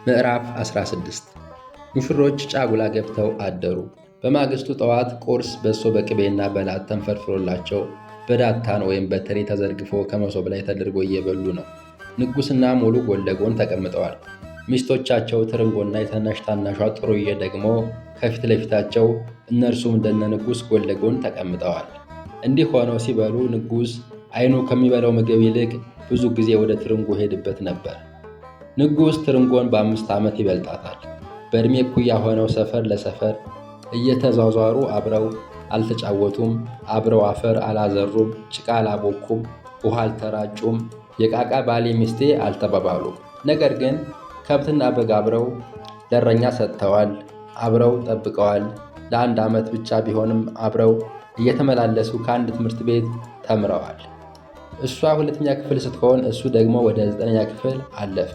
ምዕራፍ 16 ሙሽሮች ጫጉላ ገብተው አደሩ። በማግስቱ ጠዋት ቁርስ በሶ በቅቤና በላት ተንፈርፍሮላቸው በዳታን ወይም በትሪ ተዘርግፎ ከመሶብ ላይ ተደርጎ እየበሉ ነው። ንጉሥና ሙሉ ጎን ለጎን ተቀምጠዋል። ሚስቶቻቸው ትርንጎና የታናሽ ታናሿ ጥሩዬ ደግሞ ከፊት ለፊታቸው፣ እነርሱም እንደነ ንጉሥ ጎን ለጎን ተቀምጠዋል። እንዲህ ሆነው ሲበሉ ንጉሥ ዓይኑ ከሚበላው ምግብ ይልቅ ብዙ ጊዜ ወደ ትርንጎ ሄድበት ነበር። ንጉሥ ትርንጎን በ5 ዓመት ይበልጣታል። በዕድሜ እኩያ ሆነው ሰፈር ለሰፈር እየተዟዟሩ አብረው አልተጫወቱም፣ አብረው አፈር አላዘሩም፣ ጭቃ አላቦኩም፣ ውሃ አልተራጩም፣ የቃቃ ባሌ ሚስቴ አልተባባሉም። ነገር ግን ከብትና በግ አብረው ለእረኛ ሰጥተዋል፣ አብረው ጠብቀዋል። ለ1 ዓመት ብቻ ቢሆንም አብረው እየተመላለሱ ከአንድ ትምህርት ቤት ተምረዋል። እሷ 2ኛ ክፍል ስትሆን እሱ ደግሞ ወደ 9ኛ ክፍል አለፈ።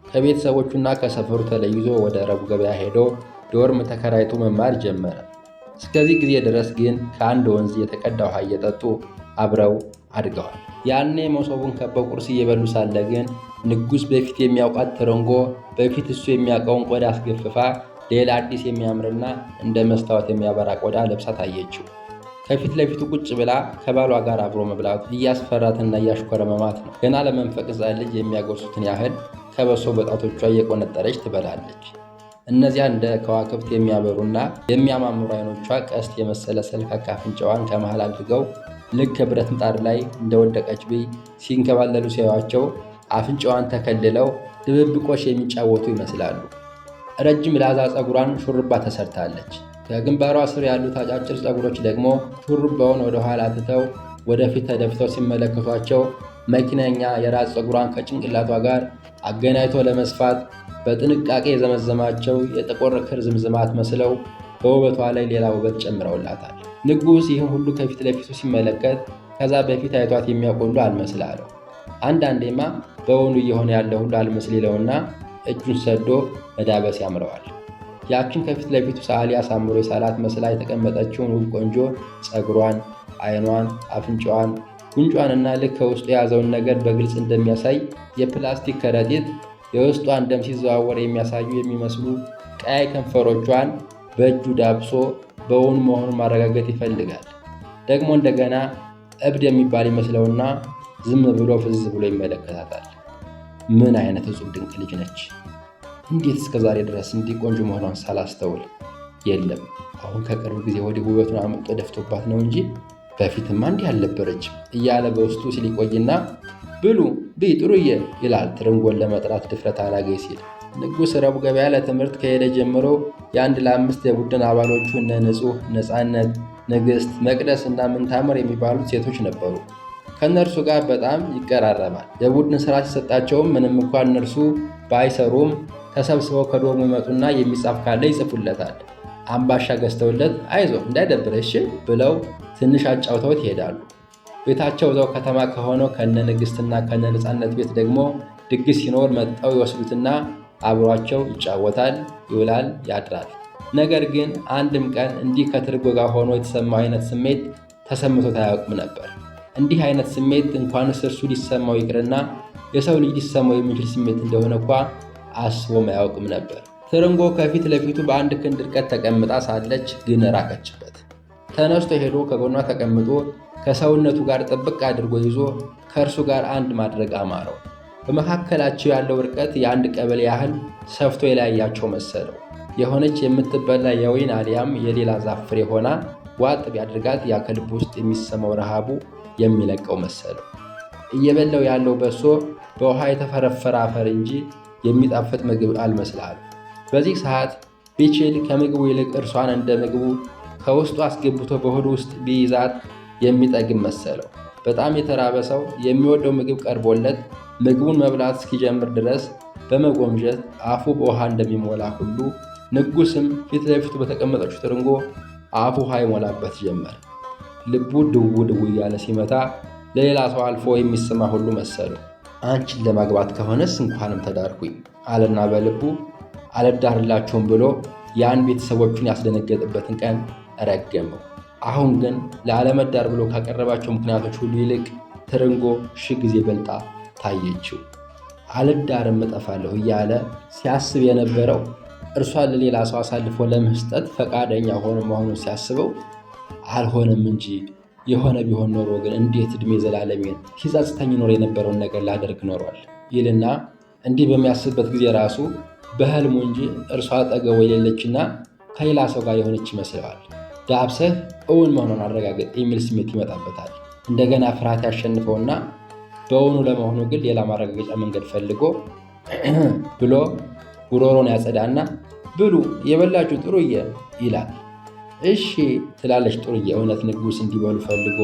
ከቤተሰቦቹና ከሰፈሩ ተለይዞ ወደ ረቡዕ ገበያ ሄዶ ዶርም ተከራይቶ መማር ጀመረ። እስከዚህ ጊዜ ድረስ ግን ከአንድ ወንዝ የተቀዳ ውሃ እየጠጡ አብረው አድገዋል። ያኔ መሶቡን ከበው ቁርስ እየበሉ ሳለ ግን ንጉሥ በፊት የሚያውቃት ትርንጎ በፊት እሱ የሚያውቀውን ቆዳ አስገፍፋ ሌላ አዲስ የሚያምርና እንደ መስታወት የሚያበራ ቆዳ ለብሳ ታየችው። ከፊት ለፊቱ ቁጭ ብላ ከባሏ ጋር አብሮ መብላቱ እያስፈራትና እያሽኮረመማት ነው። ገና ለመንፈቅ ሕፃን ልጅ የሚያጎርሱትን ያህል ከበሶ በጣቶቿ እየቆነጠረች ትበላለች። እነዚያ እንደ ከዋክብት የሚያበሩና የሚያማምሩ አይኖቿ ቀስት የመሰለ ሰልካካ አፍንጫዋን ከመሃል አድርገው ልክ ከብረት ምጣድ ላይ እንደወደቀች ብይ ሲንከባለሉ ሲያዩአቸው አፍንጫዋን ተከልለው ድብብቆሽ የሚጫወቱ ይመስላሉ። ረጅም ላዛ ፀጉሯን ሹርባ ተሰርታለች። ከግንባሯ ስር ያሉት አጫጭር ፀጉሮች ደግሞ ሹሩባውን ወደ ኋላ ትተው ወደፊት ተደፍተው ሲመለከቷቸው መኪነኛ የራስ ፀጉሯን ከጭንቅላቷ ጋር አገናኝቶ ለመስፋት በጥንቃቄ የዘመዘማቸው የጥቁር ክር ዝምዝማት መስለው በውበቷ ላይ ሌላ ውበት ጨምረውላታል። ንጉሥ ይህን ሁሉ ከፊት ለፊቱ ሲመለከት ከዛ በፊት አይቷት የሚያውቅ ሁሉ አልመስል አለው። አንዳንዴማ በውኑ እየሆነ ያለ ሁሉ አልመስል ይለውና እጁን ሰዶ መዳበስ ያምረዋል። ያችን ከፊት ለፊቱ ሰዓሊ አሳምሮ የሳላት መስላ የተቀመጠችውን ውብ ቆንጆ ፀጉሯን፣ አይኗን፣ አፍንጫዋን፣ ጉንጯንና ልክ ከውስጡ የያዘውን ነገር በግልጽ እንደሚያሳይ የፕላስቲክ ከረጢት የውስጧን ደም ሲዘዋወር የሚያሳዩ የሚመስሉ ቀያይ ከንፈሮቿን በእጁ ዳብሶ በውኑ መሆኑን ማረጋገጥ ይፈልጋል። ደግሞ እንደገና እብድ የሚባል ይመስለውና ዝም ብሎ ፍዝ ብሎ ይመለከታታል። ምን አይነት እጹብ ድንቅ ልጅ ነች! እንዴት እስከ ዛሬ ድረስ እንዲህ ቆንጆ መሆኗን ሳላስተውል? የለም አሁን ከቅርብ ጊዜ ወዲህ ውበቱን አምጦ ደፍቶባት ነው እንጂ በፊትማ እንዲህ አልነበረችም እያለ በውስጡ ሲሊቆይና ብሉ ብይ ጥሩዬ ይላል ትርንጎን ለመጥራት ድፍረት አላገኝ ሲል። ንጉሥ ረቡዕ ገበያ ለትምህርት ከሄደ ጀምሮ የ1 ለ5 የቡድን አባሎቹ እነ ንጹሕ፣ ነፃነት፣ ንግሥት፣ መቅደስ እና ምንታምር የሚባሉት ሴቶች ነበሩ። ከእነርሱ ጋር በጣም ይቀራረባል። የቡድን ሥራ ሲሰጣቸውም ምንም እንኳን እነርሱ ባይሰሩም ተሰብስበው ከዶርሙ ይመጡና የሚጻፍ ካለ ይጽፉለታል። አምባሻ ገዝተውለት አይዞ እንዳይደብረሽ ብለው ትንሽ አጫውተውት ይሄዳሉ። ቤታቸው እዛው ከተማ ከሆነው ከነ ንግሥትና ከነ ነፃነት ቤት ደግሞ ድግስ ሲኖር መጠው ይወስዱትና አብሯቸው ይጫወታል፣ ይውላል፣ ያድራል። ነገር ግን አንድም ቀን እንዲህ ከትርንጎ ጋር ሆኖ የተሰማው አይነት ስሜት ተሰምቶት አያውቅም ነበር። እንዲህ አይነት ስሜት እንኳንስ እርሱ ሊሰማው ይቅርና የሰው ልጅ ሊሰማው የሚችል ስሜት እንደሆነ እንኳ አስቦም አያውቅም ነበር። ትርንጎ ከፊት ለፊቱ በ1 ክንድ ርቀት ተቀምጣ ሳለች ግን ራቀችበት። ተነስቶ ሄዶ ከጎኗ ተቀምጦ ከሰውነቱ ጋር ጥብቅ አድርጎ ይዞ ከእርሱ ጋር አንድ ማድረግ አማረው። በመካከላቸው ያለው ርቀት የ1 ቀበሌ ያህል ሰፍቶ የለያያቸው መሰለው። የሆነች የምትበላ የወይን አሊያም የሌላ ዛፍ ፍሬ ሆና ዋጥ ቢያድርጋት ያ ከልብ ውስጥ የሚሰማው ረሃቡ የሚለቀው መሰለው። እየበላው ያለው በሶ በውሃ የተፈረፈረ አፈር እንጂ የሚጣፍጥ ምግብ አልመስላል። በዚህ ሰዓት ቢችል ከምግቡ ይልቅ እርሷን እንደ ምግቡ ከውስጡ አስገብቶ በሆዱ ውስጥ ቢይዛት የሚጠግብ መሰለው። በጣም የተራበ ሰው የሚወደው ምግብ ቀርቦለት ምግቡን መብላት እስኪጀምር ድረስ በመጎምጀት አፉ በውሃ እንደሚሞላ ሁሉ ንጉሥም ፊት ለፊቱ በተቀመጠችው ትርንጎ አፉ ውሃ ይሞላበት ጀመር። ልቡ ድው ድው እያለ ሲመታ ለሌላ ሰው አልፎ የሚሰማ ሁሉ መሰለው። አንቺን ለማግባት ከሆነስ እንኳንም ተዳርኩኝ አለና በልቡ አልዳርላችሁም ብሎ ያን ቤተሰቦቹን ያስደነገጠበትን ቀን ረገመው። አሁን ግን ለአለመዳር ብሎ ካቀረባቸው ምክንያቶች ሁሉ ይልቅ ትርንጎ 1000 ጊዜ በልጣ ታየችው። አልዳርም እጠፋለሁ እያለ ሲያስብ የነበረው እርሷን ለሌላ ሰው አሳልፎ ለመስጠት ፈቃደኛ ሆኖ መሆኑን ሲያስበው አልሆነም እንጂ የሆነ ቢሆን ኖሮ ግን እንዴት ዕድሜ ዘላለሜን ሲጸጽተኝ ኖር የነበረውን ነገር ላደርግ ኖሯል ይልና እንዲህ በሚያስብበት ጊዜ ራሱ በህልሙ እንጂ እርሷ አጠገቡ የሌለችና ከሌላ ሰው ጋር የሆነች ይመስለዋል። ዳብሰህ እውን መሆኑን አረጋገጥ የሚል ስሜት ይመጣበታል። እንደገና ፍርሃት ያሸንፈውና በእውኑ ለመሆኑ ግን ሌላ ማረጋገጫ መንገድ ፈልጎ ብሎ ጉሮሮን ያጸዳና ብሉ የበላችሁ ጥሩዬ ይላል። እሺ ትላለች ጥሩዬ እውነት ንጉሥ እንዲበሉ ፈልጎ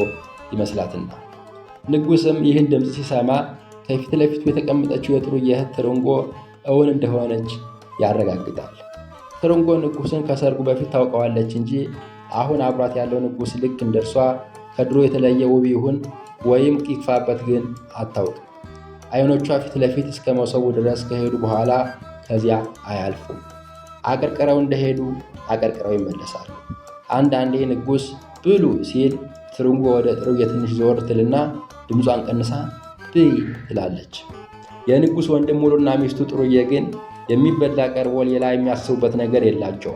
ይመስላትና። ንጉሥም ይህን ድምፅ ሲሰማ ከፊት ለፊቱ የተቀመጠችው የጥሩዬ እህት ትርንጎ እውን እንደሆነች ያረጋግጣል። ትርንጎ ንጉሥን ከሰርጉ በፊት ታውቀዋለች እንጂ አሁን አብሯት ያለው ንጉሥ ልክ እንደርሷ ከድሮ የተለየ ውብ ይሁን ወይም ይክፋበት ግን አታውቅም። አይኖቿ ፊት ለፊት እስከ መሶቡ ድረስ ከሄዱ በኋላ ከዚያ አያልፉም። አቀርቅረው እንደሄዱ አቀርቅረው ይመለሳሉ። አንዳንዴ ንጉሥ ብሉ ሲል ትርንጎ ወደ ጥሩዬ ትንሽ ዞር ትልና ድምጿን ቀንሳ ብይ ትላለች። የንጉሥ ወንድም ሙሉና ሚስቱ ጥሩዬ ግን የሚበላ ቀርቦ ሌላ የሚያስቡበት ነገር የላቸው።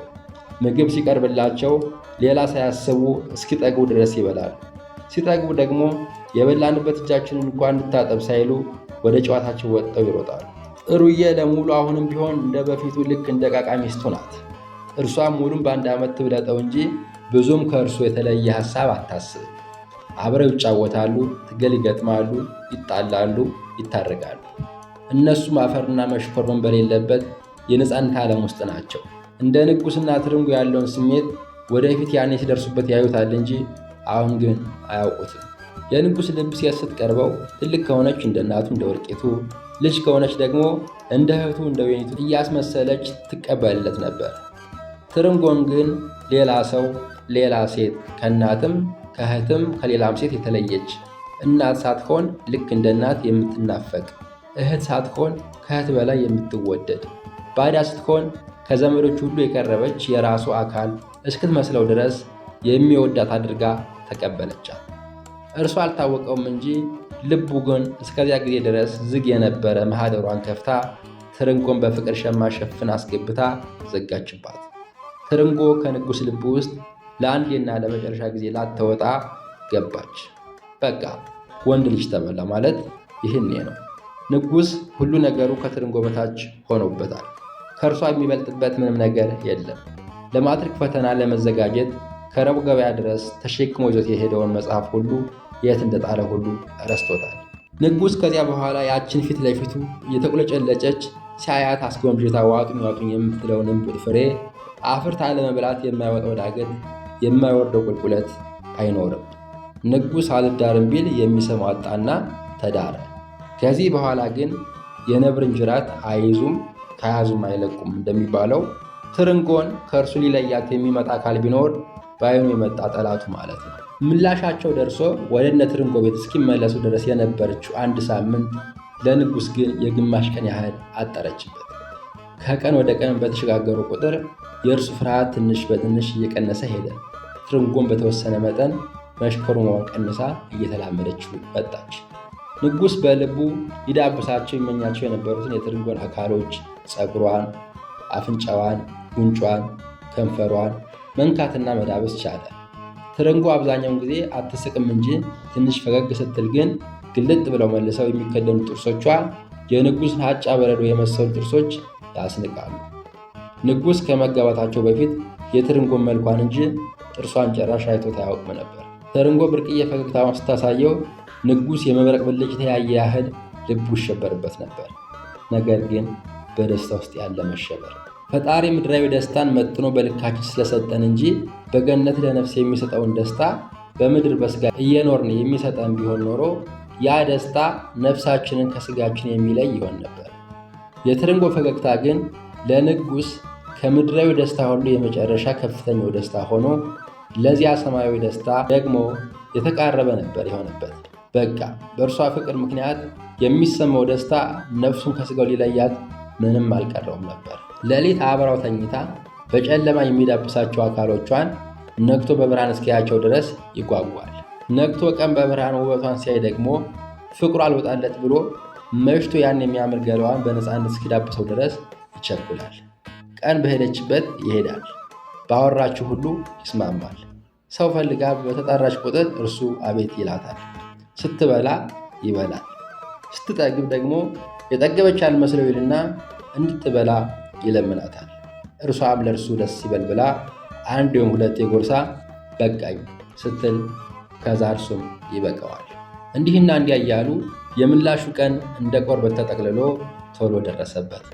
ምግብ ሲቀርብላቸው ሌላ ሳያስቡ እስኪጠግቡ ድረስ ይበላሉ። ሲጠግቡ ደግሞ የበላንበት እጃችንን እንኳን እንድታጠብ ሳይሉ ወደ ጨዋታቸው ወጥተው ይሮጣሉ። ጥሩዬ ለሙሉ አሁንም ቢሆን እንደ በፊቱ ልክ እንደ ቃቃ ሚስቱ ናት። እርሷም ሙሉም በአንድ ዓመት ትብለጠው እንጂ ብዙም ከእርሱ የተለየ ሐሳብ አታስብም። አብረው ይጫወታሉ፣ ትግል ይገጥማሉ፣ ይጣላሉ፣ ይታረቃሉ። እነሱም አፈርና መሽኮርመን በሌለበት የነፃነት ዓለም ውስጥ ናቸው። እንደ ንጉሥና ትርንጎ ያለውን ስሜት ወደፊት ያኔ ሲደርሱበት ያዩታል እንጂ አሁን ግን አያውቁትም። የንጉሥ ልብ ሴት ስትቀርበው ትልቅ ከሆነች እንደ እናቱ እንደ ወርቂቱ፣ ልጅ ከሆነች ደግሞ እንደ እህቱ እንደ ወይኒቱ እያስመሰለች ትቀበልለት ነበር። ትርንጎን ግን ሌላ ሰው፣ ሌላ ሴት፣ ከእናትም ከእህትም ከሌላም ሴት የተለየች እናት ሳትሆን ልክ እንደ እናት የምትናፈቅ፣ እህት ሳትሆን ከእህት በላይ የምትወደድ፣ ባዳ ስትሆን ከዘመዶች ሁሉ የቀረበች የራሱ አካል እስክትመስለው ድረስ የሚወዳት አድርጋ ተቀበለቻት። እርሱ አልታወቀውም እንጂ ልቡ ግን እስከዚያ ጊዜ ድረስ ዝግ የነበረ ማህደሯን ከፍታ ትርንጎን በፍቅር ሸማ ሸፍን አስገብታ ዘጋችባት። ትርንጎ ከንጉሥ ልብ ውስጥ ለአንዴና ለመጨረሻ ጊዜ ላትወጣ ገባች። በቃ ወንድ ልጅ ተበላ ማለት ይህኔ ነው። ንጉሥ ሁሉ ነገሩ ከትርንጎ በታች ሆኖበታል። ከእርሷ የሚበልጥበት ምንም ነገር የለም። ለማትሪክ ፈተና ለመዘጋጀት ከረቡዕ ገበያ ድረስ ተሸክሞ ይዞት የሄደውን መጽሐፍ ሁሉ የት እንደጣለ ሁሉ ረስቶታል። ንጉሥ ከዚያ በኋላ ያችን ፊት ለፊቱ እየተቁለጨለጨች ሲያያት አስጎምጅታ ዋጡኝ ዋጡኝ የምትለውን እምቡጥ ፍሬ አፍርታ ለመብላት የማይወጣው ዳገት የማይወርደው ቁልቁለት አይኖርም። ንጉሥ አልዳርም ቢል የሚሰማው አጣና ተዳረ። ከዚህ በኋላ ግን የነብርን ጅራት አይዙም ከያዙም አይለቁም እንደሚባለው ትርንጎን ከእርሱ ሊለያት የሚመጣ አካል ቢኖር በዓይኑ የመጣ ጠላቱ ማለት ነው። ምላሻቸው ደርሶ ወደ እነ ትርንጎ ቤት እስኪመለሱ ድረስ የነበረችው አንድ ሳምንት ለንጉሥ ግን የግማሽ ቀን ያህል አጠረችበት። ከቀን ወደ ቀን በተሸጋገሩ ቁጥር የእርሱ ፍርሃት ትንሽ በትንሽ እየቀነሰ ሄደ። ትርንጎን በተወሰነ መጠን መሽኮርመሟን ቀንሳ እየተላመደችው መጣች። ንጉሥ በልቡ ይዳብሳቸው ይመኛቸው የነበሩትን የትርንጎን አካሎች ፀጉሯን፣ አፍንጫዋን፣ ጉንጯን፣ ከንፈሯን መንካትና መዳበስ ቻለ። ትርንጎ አብዛኛውን ጊዜ አትስቅም እንጂ ትንሽ ፈገግ ስትል ግን ግልጥ ብለው መልሰው የሚከደኑ ጥርሶቿ የንጉሥን ሀጫ በረዶ የመሰሉ ጥርሶች ያስንቃሉ። ንጉሥ ከመጋባታቸው በፊት የትርንጎን መልኳን እንጂ ጥርሷን ጨራሽ አይቶት አያውቅም ነበር። ትርንጎ ብርቅዬ ፈገግታዋን ስታሳየው ንጉሥ የመብረቅ ብልጭታ ያየ ያህል ልቡ ይሸበርበት ነበር። ነገር ግን በደስታ ውስጥ ያለ መሸበር ፈጣሪ ምድራዊ ደስታን መጥኖ በልካችን ስለሰጠን እንጂ በገነት ለነፍስ የሚሰጠውን ደስታ በምድር በስጋ እየኖርን የሚሰጠን ቢሆን ኖሮ ያ ደስታ ነፍሳችንን ከስጋችን የሚለይ ይሆን ነበር። የትርንጎ ፈገግታ ግን ለንጉሥ ከምድራዊ ደስታ ሁሉ የመጨረሻ ከፍተኛው ደስታ ሆኖ ለዚያ ሰማያዊ ደስታ ደግሞ የተቃረበ ነበር የሆነበት። በቃ በእርሷ ፍቅር ምክንያት የሚሰማው ደስታ ነፍሱን ከስጋው ሊለያት ምንም አልቀረውም ነበር። ሌሊት አብራው ተኝታ በጨለማ የሚዳብሳቸው አካሎቿን ነግቶ በብርሃን እስኪያቸው ድረስ ይጓጓል። ነግቶ ቀን በብርሃን ውበቷን ሲያይ ደግሞ ፍቅሩ አልወጣለት ብሎ መሽቶ ያን የሚያምር ገላዋን በነፃነት እስኪዳብሰው ድረስ ይቸኩላል። ቀን በሄደችበት ይሄዳል። ባወራችው ሁሉ ይስማማል። ሰው ፈልጋ በተጣራች ቁጥር እርሱ አቤት ይላታል። ስትበላ ይበላል። ስትጠግብ ደግሞ የጠገበች አልመስለው ይልና እንድትበላ ይለምናታል። እርሷም ለእርሱ ደስ ይበል ብላ አንድ ወይም ሁለት የጎርሳ በቃኝ ስትል ከዛ እርሱም ይበቀዋል። እንዲህና እንዲያ እያሉ የምላሹ ቀን እንደ ቆርበት ተጠቅልሎ ቶሎ ደረሰበት።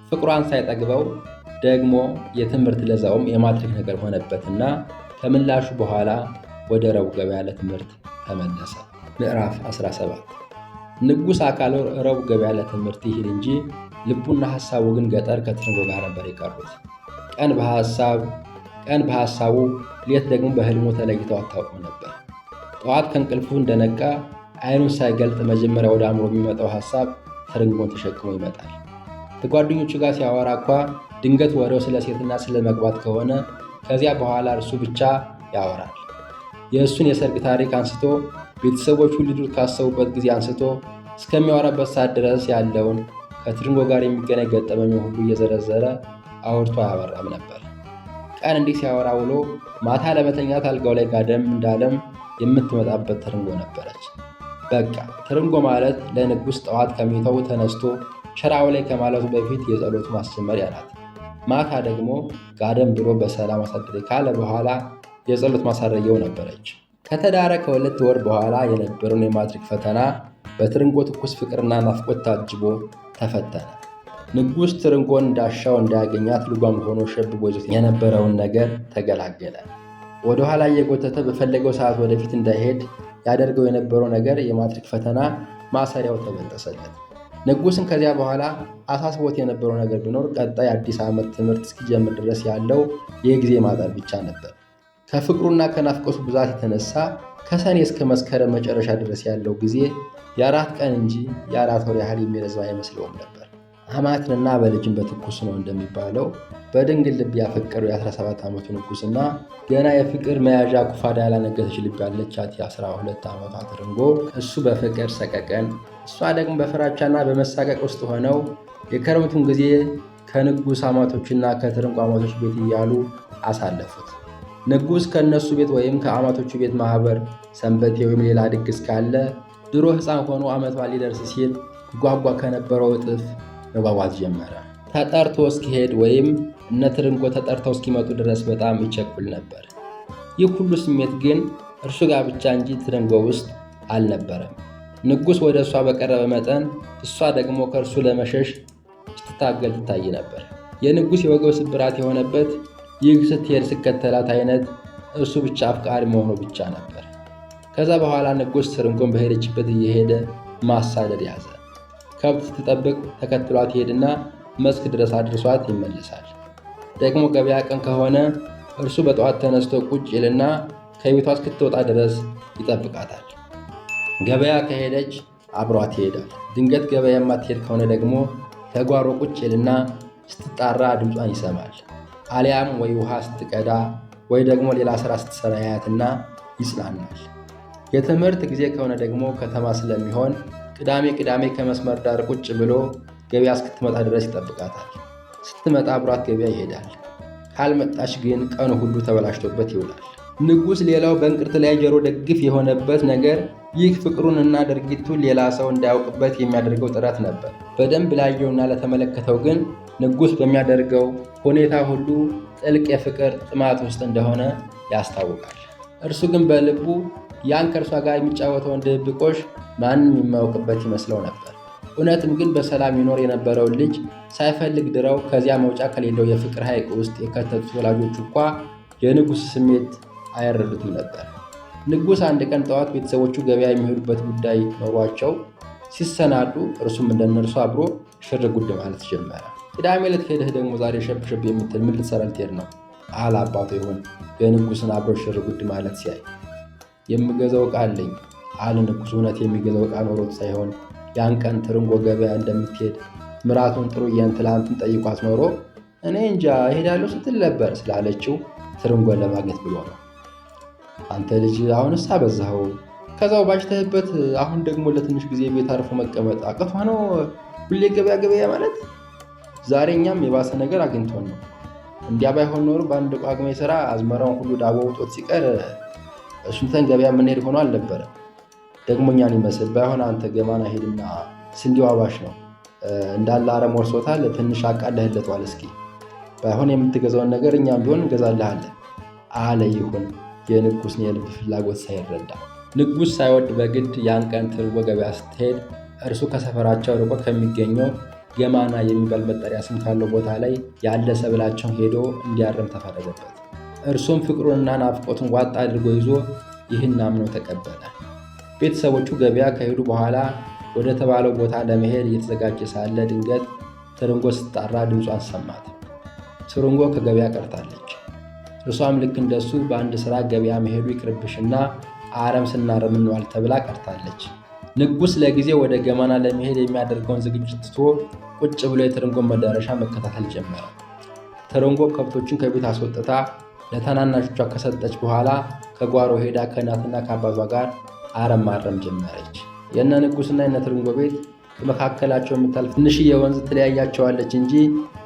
ፍቅሯን ሳይጠግበው ደግሞ የትምህርት ለዛውም የማትሪክ ነገር ሆነበትና ከምላሹ በኋላ ወደ ረቡዕ ገበያ ለትምህርት ተመለሰ። ምዕራፍ 17 ንጉሥ አካሉ ረቡዕ ገበያ ለትምህርት ይሄድ እንጂ ልቡና ሐሳቡ ግን ገጠር ከትርንጎ ጋር ነበር የቀሩት። ቀን በሐሳቡ ሌት ደግሞ በሕልሙ ተለይተው አታውቅም ነበር። ጠዋት ከእንቅልፉ እንደነቃ ዓይኑን ሳይገልጥ መጀመሪያ ወደ አእምሮ የሚመጣው ሐሳብ ትርንጎን ተሸክሞ ይመጣል። ከጓደኞቹ ጋር ሲያወራ እንኳ ድንገት ወሬው ስለ ሴትና ስለ መግባት ከሆነ ከዚያ በኋላ እርሱ ብቻ ያወራል። የእሱን የሰርግ ታሪክ አንስቶ ቤተሰቦቹ ሊድሩት ካሰቡበት ጊዜ አንስቶ እስከሚያወራበት ሰዓት ድረስ ያለውን ከትርንጎ ጋር የሚገናኝ ገጠመኝ ሁሉ እየዘረዘረ አውርቶ አያበራም ነበር። ቀን እንዲህ ሲያወራ ውሎ ማታ ለመተኛት አልጋው ላይ ጋደም እንዳለም የምትመጣበት ትርንጎ ነበረች። በቃ ትርንጎ ማለት ለንጉሥ ጠዋት ከሚተው ተነስቶ ሸራው ላይ ከማለቱ በፊት የጸሎቱ ማስጀመሪያ ናት። ማታ ደግሞ ጋደም ብሎ በሰላም አሳድሬ ካለ በኋላ የጸሎት ማሳረጊያው ነበረች። ከተዳረ ከሁለት ወር በኋላ የነበረውን የማትሪክ ፈተና በትርንጎ ትኩስ ፍቅርና ናፍቆት ታጅቦ ተፈተነ። ንጉሥ ትርንጎን እንዳሻው እንዳያገኛት ልጓም ሆኖ ሸብቦ ይዞት የነበረውን ነገር ተገላገለ። ወደ ኋላ እየጎተተ በፈለገው ሰዓት ወደፊት እንዳይሄድ ያደርገው የነበረው ነገር የማትሪክ ፈተና ማሰሪያው ተበጠሰለት። ንጉሥን ከዚያ በኋላ አሳስቦት የነበረው ነገር ቢኖር ቀጣይ አዲስ ዓመት ትምህርት እስኪጀምር ድረስ ያለው የጊዜ ማጠር ብቻ ነበር። ከፍቅሩና ከናፍቆቱ ብዛት የተነሳ ከሰኔ እስከ መስከረም መጨረሻ ድረስ ያለው ጊዜ የ4 ቀን እንጂ የ4 ወር ያህል የሚረዝም አይመስለውም ነበር። አማትንና በልጅን በትኩስ ነው እንደሚባለው በድንግል ልብ ያፈቀረው የ17 ዓመቱ ንጉሥና ገና የፍቅር መያዣ ኩፋዳ ያላነገሰች ልብ ያለቻት የ12 ዓመቷ ትርንጎ እሱ በፍቅር ሰቀቀን፣ እሷ ደግሞ በፍራቻና በመሳቀቅ ውስጥ ሆነው የከረምቱን ጊዜ ከንጉሥ አማቶችና ከትርንጎ አማቶች ቤት እያሉ አሳለፉት። ንጉሥ ከእነሱ ቤት ወይም ከአማቶቹ ቤት ማኅበር ሰንበቴ ወይም ሌላ ድግስ ካለ ድሮ ሕፃን ሆኖ ዓመት በዓል ሊደርስ ሲል ጓጓ ከነበረው እጥፍ መጓጓት ጀመረ። ተጠርቶ እስኪሄድ ወይም እነ ትርንጎ ተጠርተው እስኪመጡ ድረስ በጣም ይቸኩል ነበር። ይህ ሁሉ ስሜት ግን እርሱ ጋር ብቻ እንጂ ትርንጎ ውስጥ አልነበረም። ንጉሥ ወደ እሷ በቀረበ መጠን እሷ ደግሞ ከእርሱ ለመሸሽ ስትታገል ትታይ ነበር። የንጉሥ የወገብ ስብራት የሆነበት ይህ ስትሄድ ስከተላት አይነት እርሱ ብቻ አፍቃሪ መሆኑ ብቻ ነበር። ከዛ በኋላ ንጉሥ ትርንጎን በሄደችበት እየሄደ ማሳደድ ያዘ። ከብት ስትጠብቅ ተከትሏት ይሄድና መስክ ድረስ አድርሷት ይመለሳል። ደግሞ ገበያ ቀን ከሆነ እርሱ በጠዋት ተነስቶ ቁጭ ይልና ከቤቷ እስክትወጣ ድረስ ይጠብቃታል። ገበያ ከሄደች አብሯት ይሄዳል። ድንገት ገበያ የማትሄድ ከሆነ ደግሞ ተጓሮ ቁጭ ይልና ስትጣራ ድምጿን ይሰማል። አሊያም ወይ ውሃ ስትቀዳ ወይ ደግሞ ሌላ ሥራ ስትሰራ ያያትና ይጽናናል። የትምህርት ጊዜ ከሆነ ደግሞ ከተማ ስለሚሆን ቅዳሜ ከመስመር ዳር ቁጭ ብሎ ገበያ እስክትመጣ ድረስ ይጠብቃታል። ስትመጣ አብሯት ገበያ ይሄዳል። ካልመጣች ግን ቀኑ ሁሉ ተበላሽቶበት ይውላል። ንጉሥ ሌላው በእንቅርት ላይ ጆሮ ደግፍ የሆነበት ነገር ይህ ፍቅሩንና ድርጊቱን ሌላ ሰው እንዳያውቅበት የሚያደርገው ጥረት ነበር። በደንብ ላየውና ለተመለከተው ግን ንጉሥ በሚያደርገው ሁኔታ ሁሉ ጥልቅ የፍቅር ጥማት ውስጥ እንደሆነ ያስታውቃል። እርሱ ግን በልቡ ያን ከእርሷ ጋር የሚጫወተውን ድብብቆሽ ማንም የማያውቅበት ይመስለው ነበር። እውነትም ግን በሰላም ይኖር የነበረውን ልጅ ሳይፈልግ ድረው ከዚያ መውጫ ከሌለው የፍቅር ሐይቅ ውስጥ የከተቱት ወላጆቹ እንኳ የንጉሥ ስሜት አይረዱትም ነበር። ንጉሥ አንድ ቀን ጠዋት ቤተሰቦቹ ገበያ የሚሄዱበት ጉዳይ ኖሯቸው ሲሰናዱ እርሱም እንደነርሱ አብሮ ሽር ጉድ ማለት ጀመረ። ቅዳሜ ዕለት ሄደህ ደግሞ ዛሬ ሸብሸብ የምትል ምን ልትሰራ ልትሄድ ነው አለ አባቱ ይሆን የንጉሥን አብሮ ሽር ጉድ ማለት ሲያይ። የምገዛው ዕቃ አለኝ አለ ንጉሥ። እውነት የሚገዛው ዕቃ ኖሮት ሳይሆን ያን ቀን ትርንጎ ገበያ እንደምትሄድ ምራቱን ጥሩዬን ትላንትን ጠይቋት ኖሮ እኔ እንጃ እሄዳለሁ ስትል ነበር ስላለችው ትርንጎን ለማግኘት ብሎ ነው። አንተ ልጅ አሁንስ አበዛኸው፣ ከዛው ባሽተህበት አሁን ደግሞ ለትንሽ ጊዜ ቤት አርፎ መቀመጥ አቅቷ ነው ሁሌ ገበያ ገበያ ማለት? ዛሬ እኛም የባሰ ነገር አግኝቶን ነው። እንዲያ ባይሆን ኖሮ በአንድ ጳጉሜ ስራ አዝመራውን ሁሉ ዳቦ ውጦት ሲቀር እሱንተን ገበያ የምንሄድ ሆኖ አልነበረ። ደግሞ እኛን ይመስል ባይሆን አንተ ገማና ሄድና ስንዴው አባሽ ነው እንዳለ አረም ወርሶታል፣ ትንሽ አቃለህለቷል። እስኪ ባይሆን የምትገዛውን ነገር እኛም ቢሆን እንገዛልሃለን አለ። ይሁን የንጉሥን የልብ ፍላጎት ሳይረዳ። ንጉሥ ሳይወድ በግድ ያን ቀን ትርንጎ ገበያ ስትሄድ እርሱ ከሰፈራቸው ርቆ ከሚገኘው ገማና የሚባል መጠሪያ ስም ካለው ቦታ ላይ ያለ ሰብላቸውን ሄዶ እንዲያርም ተፈረደበት። እርሱም ፍቅሩንና ናፍቆቱን ዋጥ አድርጎ ይዞ ይህን አምኖ ተቀበለ። ቤተሰቦቹ ገበያ ከሄዱ በኋላ ወደ ተባለው ቦታ ለመሄድ እየተዘጋጀ ሳለ ድንገት ትርንጎ ስትጣራ ድምጿን ሰማት። ትርንጎ ከገበያ ቀርታለች። እርሷም ልክ እንደሱ በአንድ ሥራ ገበያ መሄዱ ይቅርብሽና አረም ስናርም እንዋል ተብላ ቀርታለች። ንጉሥ ለጊዜ ወደ ገማና ለመሄድ የሚያደርገውን ዝግጅት ትቶ ቁጭ ብሎ የትርንጎን መዳረሻ መከታተል ጀመረ። ትርንጎ ከብቶችን ከቤት አስወጥታ ለታናናሾቿ ከሰጠች በኋላ ከጓሮ ሄዳ ከእናትና ከአባቷ ጋር አረም ማረም ጀመረች። የእነ ንጉሥና የእነ ትርንጎ ቤት በመካከላቸው የምታልፍ ትንሽዬ ወንዝ ትለያያቸዋለች እንጂ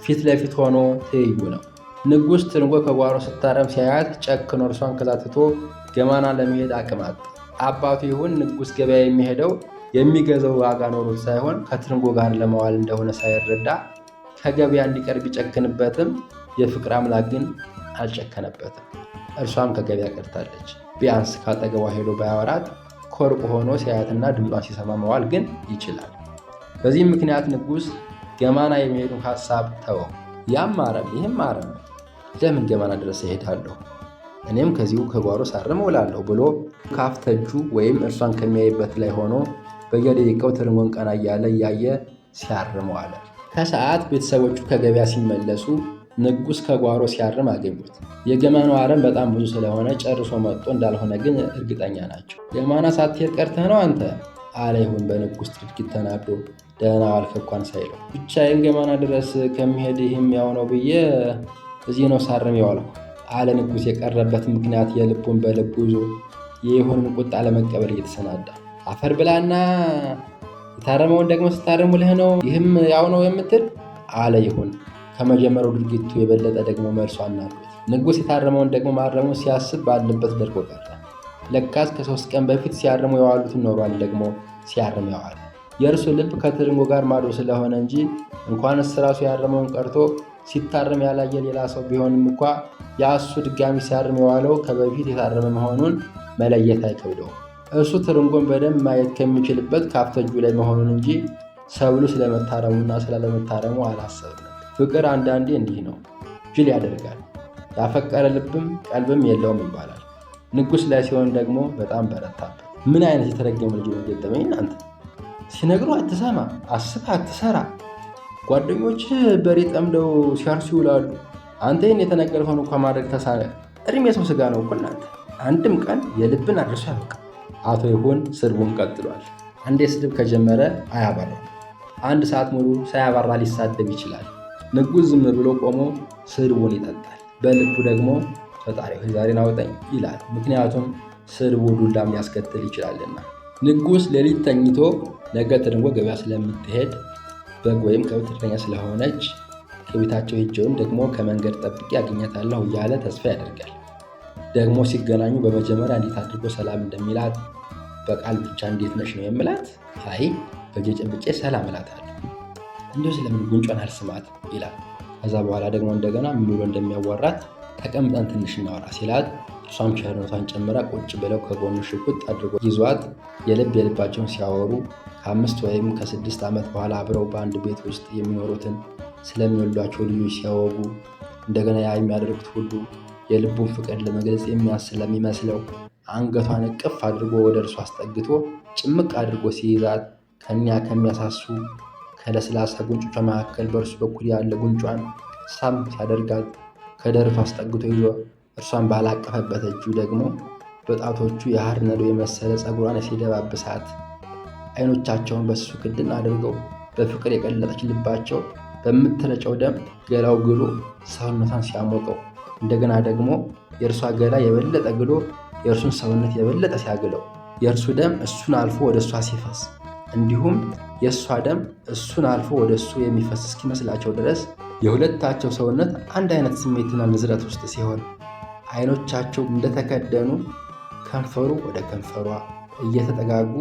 ፊት ለፊት ሆኖ ትይዩ ነው። ንጉሥ ትርንጎ ከጓሮ ስታረም ሲያያት ጨክኖ እርሷን ከዛ ትቶ ገማና ለመሄድ አቅም አጣ። አባቱ ይሁን ንጉሥ ገበያ የሚሄደው የሚገዛው ዋጋ ኖሮት ሳይሆን ከትርንጎ ጋር ለመዋል እንደሆነ ሳይረዳ ከገበያ እንዲቀር ቢጨክንበትም የፍቅር አምላክ ግን አልጨከነበትም። እርሷም ከገበያ ቀርታለች። ቢያንስ ካጠገቧ ሄዶ ባያወራት ከሩቅ ሆኖ ሲያያትና ድምጿን ሲሰማ መዋል ግን ይችላል። በዚህም ምክንያት ንጉሥ ገማና የሚሄዱን ሐሳብ ተወው። ያም አረም ይህም አረም፣ ለምን ገማና ድረስ እሄዳለሁ? እኔም ከዚሁ ከጓሮ ሳርም እውላለሁ ብሎ ካፍተጁ ወይም እርሷን ከሚያይበት ላይ ሆኖ በየደቂቃው ትርንጎን ቀና እያለ እያየ ሲያርም ዋለ። ከሰዓት ቤተሰቦቹ ከገበያ ሲመለሱ ንጉሥ ከጓሮ ሲያርም አገኙት። የገማናው አረም በጣም ብዙ ስለሆነ ጨርሶ መጥቶ እንዳልሆነ ግን እርግጠኛ ናቸው። ገማና ሳትሄድ ቀርተህ ነው አንተ አለ። ይሁን በንጉሥ ድርጊት ተናዶ ደህና ዋልክ እንኳን ሳይለው ብቻዬን ገማና ድረስ ከሚሄድ ይህም ያው ነው ብዬ እዚህ ነው ሳርም የዋልኩ አለ። ንጉሥ የቀረበት ምክንያት የልቡን በልቡ ይዞ የይሁንን ቁጣ ለመቀበል እየተሰናዳ አፈር ብላና የታረመውን ደግሞ ስታርም ውለህ ነው ይህም ያው ነው የምትል አለ። ይሁን ከመጀመሪያው ድርጊቱ የበለጠ ደግሞ መልሶ አናዶት። ንጉሥ የታረመውን ደግሞ ማረሙን ሲያስብ ባለበት ደርቆ ቀረ። ለካስ ከ3 ቀን በፊት ሲያርሙ የዋሉትን ኖሯል ደግሞ ሲያርም ያዋል። የእርሱ ልብ ከትርንጎ ጋር ማዶ ስለሆነ እንጂ እንኳንስ ራሱ ያረመውን ቀርቶ ሲታረም ያላየ ሌላ ሰው ቢሆንም እንኳ ያሱ ድጋሚ ሲያርም የዋለው ከበፊት የታረመ መሆኑን መለየት አይከብደውም። እሱ ትርንጎን በደንብ ማየት ከሚችልበት ካፍተጁ ላይ መሆኑን እንጂ ሰብሉ ስለመታረሙና ስላለመታረሙ አላሰብም። ፍቅር አንዳንዴ እንዲህ ነው፣ ጅል ያደርጋል። ያፈቀረ ልብም ቀልብም የለውም ይባላል። ንጉሥ ላይ ሲሆን ደግሞ በጣም በረታበት። ምን አይነት የተረገመ ልጅ ነው ገጠመኝ እናንተ! ሲነግሩ አትሰማ፣ አስበህ አትሰራ። ጓደኞች በሬ ጠምደው ሲያርሱ ይውላሉ። አንተ ይህን የተነገርኸውን እንኳ ማድረግ ተሳነ። እድሜ የሰው ስጋ ነው እኮ እናንተ። አንድም ቀን የልብን አድርሶ ያውቅ። አቶ ይሁን ስድቡን ቀጥሏል። አንዴ ስድብ ከጀመረ አያባራም። 1 ሰዓት ሙሉ ሳያባራ ሊሳደብ ይችላል። ንጉሥ ዝም ብሎ ቆሞ ስድቡን ይጠጣል። በልቡ ደግሞ ፈጣሪ ሆይ ዛሬን አውጠኝ ይላል። ምክንያቱም ስድቡ ዱላም ሊያስከትል ይችላልና። ንጉሥ ሌሊት ተኝቶ ነገ ትርንጎ ገበያ ስለምትሄድ በግ ወይም ከብት እረኛ ስለሆነች ከቤታቸው ሄጄውን ደግሞ ከመንገድ ጠብቄ ያገኛታለሁ እያለ ተስፋ ያደርጋል። ደግሞ ሲገናኙ በመጀመሪያ እንዴት አድርጎ ሰላም እንደሚላት በቃል ብቻ እንዴት ነሽ ነው የምላት? አይ በእጄ ጨብጬ ሰላም እላታለሁ። እንዲሁ ስለምን ጉንጯን አልስማት ይላል። ከዛ በኋላ ደግሞ እንደገና ምን ብሎ እንደሚያዋራት ተቀምጠን ትንሽ እናወራ ሲላት እሷም ቸርነቷን ጨምራ ቁጭ ብለው ከጎኑ ሽጉጥ አድርጎ ይዟት የልባቸውን ሲያወሩ ከ5 ወይም ከ6 ዓመት በኋላ አብረው በአንድ ቤት ውስጥ የሚኖሩትን ስለሚወሏቸው ልጆች ሲያወጉ እንደገና ያ የሚያደርጉት ሁሉ የልቡን ፍቅር ለመግለጽ ስለሚመስለው አንገቷን እቅፍ አድርጎ ወደ እርሱ አስጠግቶ ጭምቅ አድርጎ ሲይዛት ከኒያ ከሚያሳሱ ከለስላሳ ጉንጮቿ መካከል በእርሱ በኩል ያለ ጉንጯን ሳም ሲያደርጋት ከደረቱ አስጠግቶ ይዞ እርሷን ባላቀፈበት እጁ ደግሞ በጣቶቹ የሐር ነዶ የመሰለ ፀጉሯን ሲደባብሳት አይኖቻቸውን በሱ ክድን አድርገው በፍቅር የቀለጠች ልባቸው በምትረጨው ደም ገላው ግሎ ሰውነቷን ሲያሞቀው እንደገና ደግሞ የእርሷ ገላ የበለጠ ግሎ የእርሱን ሰውነት የበለጠ ሲያግለው የእርሱ ደም እሱን አልፎ ወደ እሷ ሲፈስ እንዲሁም የእሷ ደም እሱን አልፎ ወደ እሱ የሚፈስ እስኪመስላቸው ድረስ የሁለታቸው ሰውነት አንድ አይነት ስሜትና ንዝረት ውስጥ ሲሆን አይኖቻቸው እንደተከደኑ ከንፈሩ ወደ ከንፈሯ እየተጠጋጉ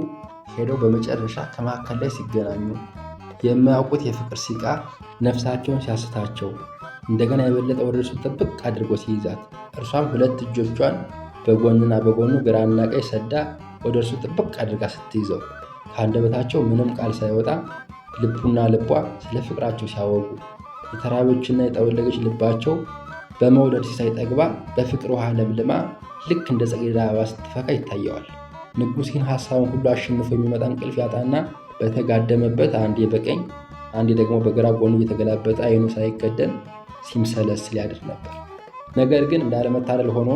ሄደው በመጨረሻ ከመካከል ላይ ሲገናኙ የማያውቁት የፍቅር ሲቃ ነፍሳቸውን ሲያስታቸው እንደገና የበለጠ ወደ እርሱ ጥብቅ አድርጎ ሲይዛት እርሷም ሁለት እጆቿን በጎንና በጎኑ ግራና ቀኝ ሰዳ ወደ እርሱ ጥብቅ አድርጋ ስትይዘው ከአንደበታቸው ምንም ቃል ሳይወጣ ልቡና ልቧ ስለ ፍቅራቸው ሲያወጉ የተራበችና የጠወለገች ልባቸው በመውደድ ሲሳይ ጠግባ በፍቅር ውሃ ለምልማ ልክ እንደ ጽጌረዳ አበባ ስትፈካ ይታየዋል። ንጉሥ ይህን ሐሳቡን ሁሉ አሸንፎ የሚመጣ እንቅልፍ ያጣና በተጋደመበት አንዴ በቀኝ አንዴ ደግሞ በግራ ጎኑ እየተገላበጠ አይኑ ሳይከደን ሲምሰለስል ያድር ነበር። ነገር ግን እንዳለመታደል ሆኖ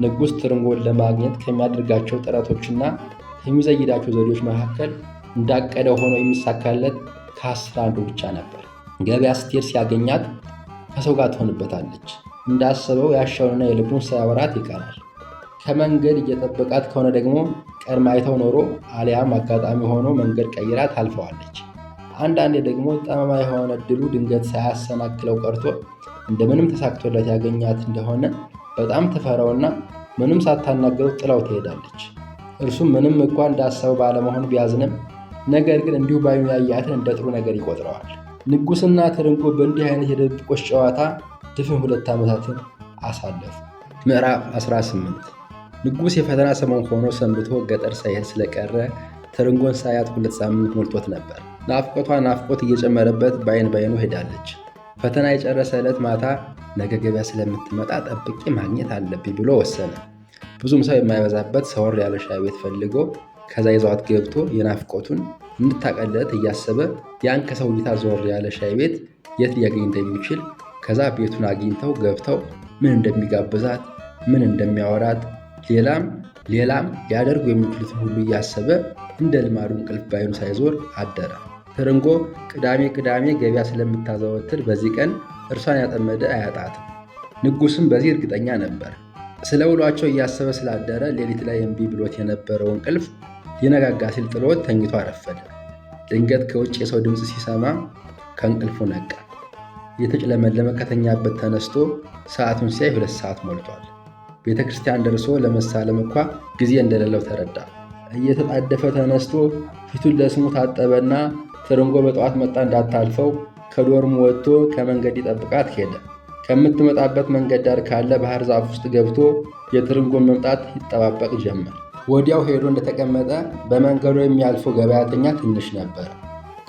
ንጉሥ ትርንጎን ለማግኘት ከሚያደርጋቸው ጥረቶችና ከሚዘይዳቸው ዘዴዎች መካከል እንዳቀደው ሆኖ የሚሳካለት ከ10 አንዱ ብቻ ነበር። ገበያ ስትሄድ ሲያገኛት ከሰው ጋር ትሆንበታለች። እንዳሰበው ያሻውንና የልቡን ሳያወራት ይቀራል። ከመንገድ እየጠበቃት ከሆነ ደግሞ ቀድማ አይተው ኖሮ አሊያም አጋጣሚ ሆኖ መንገድ ቀይራ ታልፈዋለች። አንዳንዴ ደግሞ ጠማማ የሆነ እድሉ ድንገት ሳያሰናክለው ቀርቶ እንደምንም ተሳክቶለት ያገኛት እንደሆነ በጣም ትፈራውና ምንም ሳታናገረው ጥላው ትሄዳለች። እርሱም ምንም እንኳ እንዳሰበው ባለመሆኑ ቢያዝንም ነገር ግን እንዲሁ ባይኑ ያያትን እንደ ጥሩ ነገር ይቆጥረዋል። ንጉሥና ትርንጎ በእንዲህ አይነት የድብብቆሽ ጨዋታ ድፍን 2 ዓመታትን አሳለፉ። ምዕራፍ 18 ንጉሥ የፈተና ሰሞን ሆኖ ሰንብቶ ገጠር ሳይሄድ ስለቀረ ትርንጎን ሳያት 2 ሳምንት ሞልቶት ነበር። ናፍቆት እየጨመረበት በአይን ባይኑ ሄዳለች። ፈተና የጨረሰ ዕለት ማታ ነገ ገበያ ስለምትመጣ ጠብቄ ማግኘት አለብኝ ብሎ ወሰነ። ብዙም ሰው የማይበዛበት ሰወር ያለ ሻይ ቤት ፈልጎ ከዛ ይዘዋት ገብቶ የናፍቆቱን እንድታቀለት እያሰበ ያን ከሰው እይታ ዞር ያለ ሻይ ቤት የት ሊያገኝ እንደሚችል ከዛ ቤቱን አግኝተው ገብተው ምን እንደሚጋብዛት ምን እንደሚያወራት ሌላም ሊያደርጉ የሚችሉትን ሁሉ እያሰበ እንደ ልማዱ እንቅልፍ ባይኑ ሳይዞር አደረ። ትርንጎ ቅዳሜ ገበያ ስለምታዘወትር በዚህ ቀን እርሷን ያጠመደ አያጣትም። ንጉሥም በዚህ እርግጠኛ ነበር። ስለ ውሏቸው እያሰበ ስላደረ ሌሊት ላይ እምቢ ብሎት የነበረው እንቅልፍ ሊነጋጋ ሲል ጥሎት ተኝቶ አረፈደ። ድንገት ከውጭ የሰው ድምፅ ሲሰማ ከእንቅልፉ ነቃ። እየተጭለመለመ ከተኛበት ተነስቶ ሰዓቱን ሲያይ 2 ሰዓት ሞልቷል። ቤተ ክርስቲያን ደርሶ ለመሳለም እንኳ ጊዜ እንደሌለው ተረዳ። እየተጣደፈ ተነስቶ ፊቱን ለስሙ ታጠበና ትርንጎ በጠዋት መጣ እንዳታልፈው ከዶርሙ ወጥቶ ከመንገድ ይጠብቃት ሄደ። ከምትመጣበት መንገድ ዳር ካለ ባህር ዛፍ ውስጥ ገብቶ የትርንጎን መምጣት ይጠባበቅ ጀመር። ወዲያው ሄዶ እንደተቀመጠ በመንገዱ የሚያልፈው ገበያተኛ ትንሽ ነበር።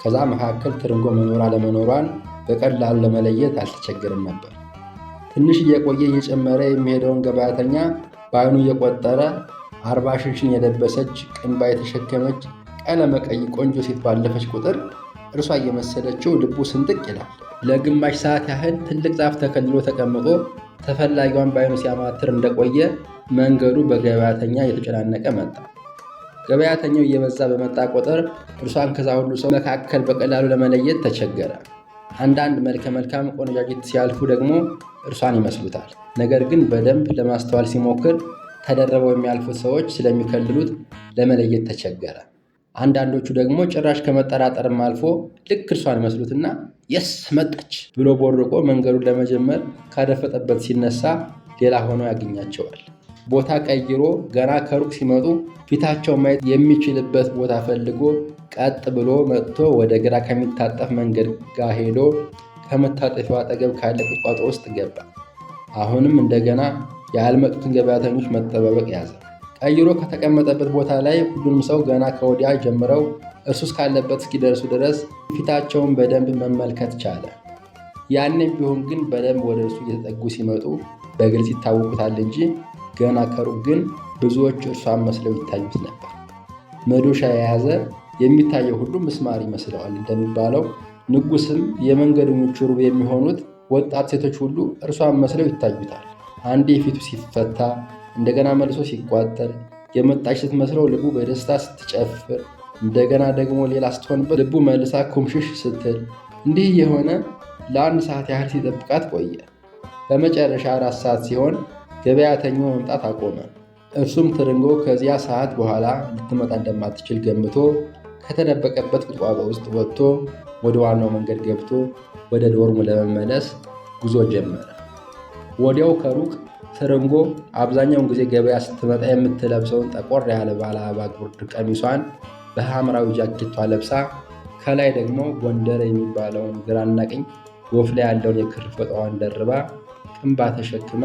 ከዛ መካከል ትርንጎ መኖር አለመኖሯን በቀላሉ ለመለየት አልተቸገርም ነበር። ትንሽ እየቆየ እየጨመረ የሚሄደውን ገበያተኛ በአይኑ እየቆጠረ 40 ሽንሽን የለበሰች ቅንባ የተሸከመች ቀለመ ቀይ ቆንጆ ሴት ባለፈች ቁጥር እርሷ እየመሰለችው ልቡ ስንጥቅ ይላል። ለግማሽ ሰዓት ያህል ትልቅ ዛፍ ተከልሎ ተቀምጦ ተፈላጊዋን በአይኑ ሲያማትር እንደቆየ መንገዱ በገበያተኛ እየተጨናነቀ መጣ። ገበያተኛው እየበዛ በመጣ ቁጥር እርሷን ከዛ ሁሉ ሰው መካከል በቀላሉ ለመለየት ተቸገረ። አንዳንድ መልከ መልካም ቆነጃጅት ሲያልፉ ደግሞ እርሷን ይመስሉታል። ነገር ግን በደንብ ለማስተዋል ሲሞክር ተደረበው የሚያልፉት ሰዎች ስለሚከልሉት ለመለየት ተቸገረ። አንዳንዶቹ ደግሞ ጭራሽ ከመጠራጠርም አልፎ ልክ እርሷን ይመስሉትና የስ መጣች ብሎ ቦርቆ መንገዱን ለመጀመር ካደፈጠበት ሲነሳ ሌላ ሆኖ ያገኛቸዋል። ቦታ ቀይሮ ገና ከሩቅ ሲመጡ ፊታቸው ማየት የሚችልበት ቦታ ፈልጎ ቀጥ ብሎ መጥቶ ወደ ግራ ከሚታጠፍ መንገድ ጋር ሄዶ ከመታጠፊያው አጠገብ ካለ ቁጥቋጦ ውስጥ ገባ። አሁንም እንደገና ያልመጡትን ገበያተኞች መጠባበቅ ያዘ። ቀይሮ ከተቀመጠበት ቦታ ላይ ሁሉንም ሰው ገና ከወዲያ ጀምረው እርሱ እስካለበት እስኪደርሱ ድረስ ፊታቸውን በደንብ መመልከት ቻለ። ያንም ቢሆን ግን በደንብ ወደ እርሱ እየተጠጉ ሲመጡ በግልጽ ይታወቁታል እንጂ ገና ከሩቅ ግን ብዙዎች እርሷን መስለው ይታዩት ነበር። መዶሻ የያዘ የሚታየው ሁሉ ምስማር ይመስለዋል እንደሚባለው ንጉሥም የመንገደኞቹ ሩብ የሚሆኑት ወጣት ሴቶች ሁሉ እርሷን መስለው ይታዩታል። አንዴ ፊቱ ሲፈታ እንደገና መልሶ ሲቋጠር የመጣች ስትመስለው ልቡ በደስታ ስትጨፍር እንደገና ደግሞ ሌላ ስትሆንበት ልቡ መልሳ ኩምሽሽ ስትል እንዲህ የሆነ ለ1 ሰዓት ያህል ሲጠብቃት ቆየ። በመጨረሻ 4 ሰዓት ሲሆን ገበያተኛው መምጣት አቆመ። እርሱም ትርንጎ ከዚያ ሰዓት በኋላ ልትመጣ እንደማትችል ገምቶ ከተደበቀበት ቁጥቋጦ ውስጥ ወጥቶ ወደ ዋናው መንገድ ገብቶ ወደ ዶርሙ ለመመለስ ጉዞ ጀመረ። ወዲያው ከሩቅ ትርንጎ አብዛኛውን ጊዜ ገበያ ስትመጣ የምትለብሰውን ጠቆር ያለ ባለ አበባ ጉርድ ቀሚሷን በሐምራዊ ጃኬቷ ለብሳ ከላይ ደግሞ ጎንደር የሚባለውን ግራና ቀኝ ወፍ ላይ ያለውን የክር ፎጣዋን ደርባ ቅንባ ተሸክማ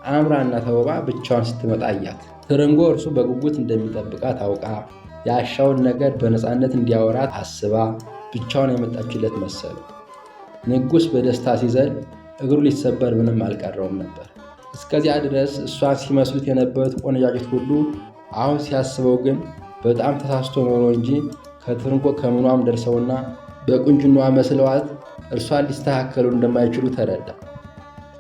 አምራና ተውባ ብቻዋን ስትመጣ አያት። ትርንጎ እርሱ በጉጉት እንደሚጠብቃት አውቃ ያሻውን ነገር በነፃነት እንዲያወራት አስባ ብቻውን የመጣችለት መሰሉ። ንጉሥ በደስታ ሲዘል እግሩ ሊሰበር ምንም አልቀረውም ነበር። እስከዚያ ድረስ እሷን ሲመስሉት የነበሩት ቆነጃጅት ሁሉ አሁን ሲያስበው ግን በጣም ተሳስቶ ኖሮ እንጂ ከትርንጎ ከምኗም ደርሰውና በቁንጅናዋ መስለዋት እርሷን ሊስተካከሉ እንደማይችሉ ተረዳ።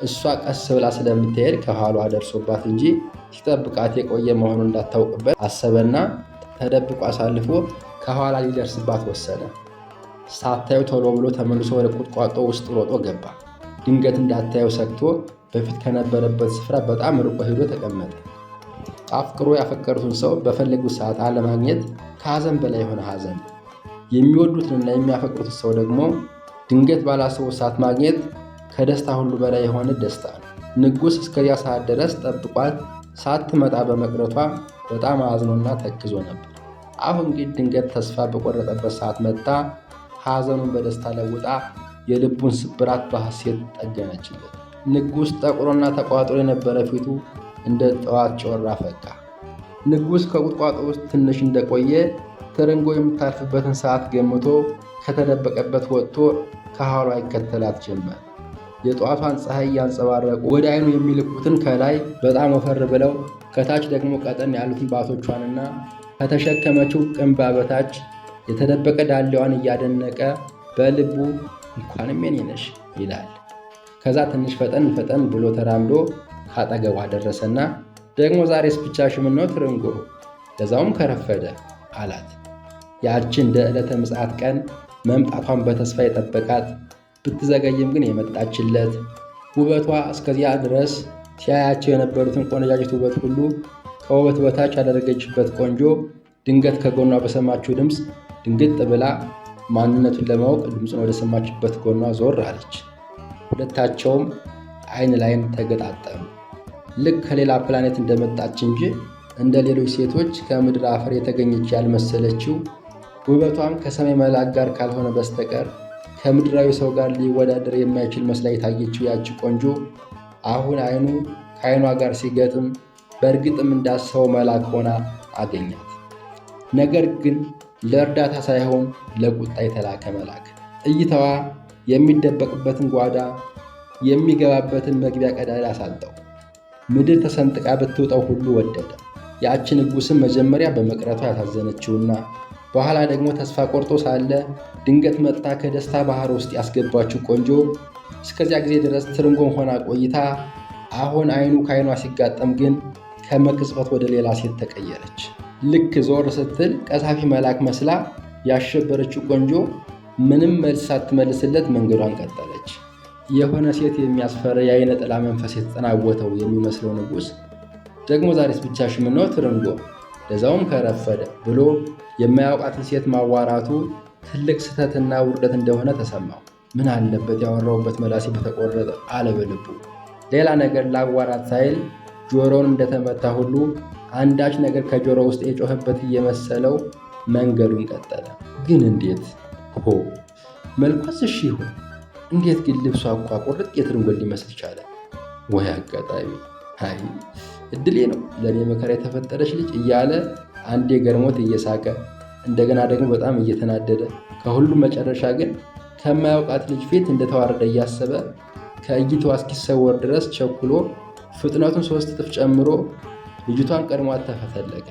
እሷ ቀስ ብላ ስለምትሄድ ከኋሏ ደርሶባት እንጂ ሲጠብቃት የቆየ መሆኑን እንዳታውቅበት አሰበና ተደብቆ አሳልፎ ከኋላ ሊደርስባት ወሰነ። ሳታየው ቶሎ ብሎ ተመልሶ ወደ ቁጥቋጦ ውስጥ ሮጦ ገባ። ድንገት እንዳታየው ሰግቶ በፊት ከነበረበት ስፍራ በጣም ርቆ ሄዶ ተቀመጠ። አፍቅሮ ያፈቀሩትን ሰው በፈለጉት ሰዓት አለማግኘት ከሐዘን በላይ የሆነ ሐዘን፣ የሚወዱትንና የሚያፈቅሩትን ሰው ደግሞ ድንገት ባላሰቡት ሰዓት ማግኘት ከደስታ ሁሉ በላይ የሆነ ደስታ ነው። ንጉሥ እስከዚያ ሰዓት ድረስ ጠብቋት ሳትመጣ በመቅረቷ በጣም አዝኖና ተክዞ ነበር። አሁን ግን ድንገት ተስፋ በቆረጠበት ሰዓት መጥታ ሐዘኑን በደስታ ለውጣ የልቡን ስብራት በሐሴት ጠገነችለት። ንጉሥ ጠቁሮና ተቋጥሮ የነበረ ፊቱ እንደ ጠዋት ጮራ ፈካ። ንጉሥ ከቁጥቋጦ ውስጥ ትንሽ እንደቆየ ትርንጎ የምታልፍበትን ሰዓት ገምቶ ከተደበቀበት ወጥቶ ከኋሏ ይከተላት ጀመር። የጠዋቷን ፀሐይ እያንጸባረቁ ወደ አይኑ የሚልኩትን ከላይ በጣም ወፈር ብለው ከታች ደግሞ ቀጠን ያሉትን ባቶቿንና ከተሸከመችው ቅንባ በታች የተደበቀ ዳሌዋን እያደነቀ በልቡ እንኳንም የኔ ነሽ ይላል። ከዛ ትንሽ ፈጠን ብሎ ተራምዶ ካጠገቧ ደረሰና ደግሞ ዛሬስ ብቻሽን ምነው ትርንጎ፣ ለዛውም ከረፈደ አላት። ያቺ እንደ ዕለተ ምጽአት ቀን መምጣቷን በተስፋ የጠበቃት ብትዘገይም ግን የመጣችለት ውበቷ እስከዚያ ድረስ ሲያያቸው የነበሩትን ቆነጃጅት ውበት ሁሉ ከውበት በታች ያደረገችበት ቆንጆ ድንገት ከጎኗ በሰማችው ድምፅ ድንግጥ ብላ ማንነቱን ለማወቅ ድምፁን ወደ ሰማችበት ጎኗ ዞር አለች። ሁለታቸውም አይን ላይን ተገጣጠሙ። ልክ ከሌላ ፕላኔት እንደመጣች እንጂ እንደ ሌሎች ሴቶች ከምድር አፈር የተገኘች ያልመሰለችው ውበቷም ከሰማይ መልአክ ጋር ካልሆነ በስተቀር ከምድራዊ ሰው ጋር ሊወዳደር የማይችል መስላ የታየችው ያቺ ቆንጆ አሁን አይኑ ከአይኗ ጋር ሲገጥም በእርግጥም እንዳሰበው መልአክ ሆና አገኛት። ነገር ግን ለእርዳታ ሳይሆን ለቁጣ የተላከ መልአክ። እይታዋ የሚደበቅበትን ጓዳ የሚገባበትን መግቢያ ቀዳዳ አሳጣው። ምድር ተሰንጥቃ ብትውጠው ሁሉ ወደደ። ያቺ ንጉሥም መጀመሪያ በመቅረቷ ያሳዘነችውና በኋላ ደግሞ ተስፋ ቆርጦ ሳለ ድንገት መጥታ ከደስታ ባህር ውስጥ ያስገባችው ቆንጆ እስከዚያ ጊዜ ድረስ ትርንጎን ሆና ቆይታ አሁን አይኑ ከአይኗ ሲጋጠም ግን ከመቅጽበት ወደ ሌላ ሴት ተቀየረች። ልክ ዞር ስትል ቀሳፊ መልአክ መስላ ያሸበረችው ቆንጆ ምንም መልስ ሳትመልስለት መንገዷን ቀጠለች። የሆነ ሴት የሚያስፈራ የአይነ ጥላ መንፈስ የተጠናወተው የሚመስለው ንጉሥ ደግሞ ዛሬስ ብቻሽን ምነው ትርንጎ፣ ለዛውም ከረፈደ ብሎ የማያውቃትን ሴት ማዋራቱ ትልቅ ስህተትና ውርደት እንደሆነ ተሰማው። ምን አለበት ያወራውበት መላሴ በተቆረጠ አለ በልቡ። ሌላ ነገር ላዋራት ሳይል ጆሮውን እንደተመታ ሁሉ አንዳች ነገር ከጆሮ ውስጥ የጮኸበት እየመሰለው መንገዱን ቀጠለ። ግን እንዴት ሆ መልኳስ እሺ ይሁን፣ እንዴት ግን ልብሷ እኳ ቁርጥ የትርንጎ ሊመስል ቻለ? ወይ አጋጣሚ! አይ እድሌ ነው ለእኔ መከራ የተፈጠረች ልጅ እያለ አንዴ ገርሞት እየሳቀ እንደገና ደግሞ በጣም እየተናደደ ከሁሉም መጨረሻ ግን ከማያውቃት ልጅ ፊት እንደተዋረደ እያሰበ ከእይታዋ እስኪሰወር ድረስ ቸኩሎ ፍጥነቱን 3 እጥፍ ጨምሮ ልጅቷን ቀድሟት ተፈተለቀ።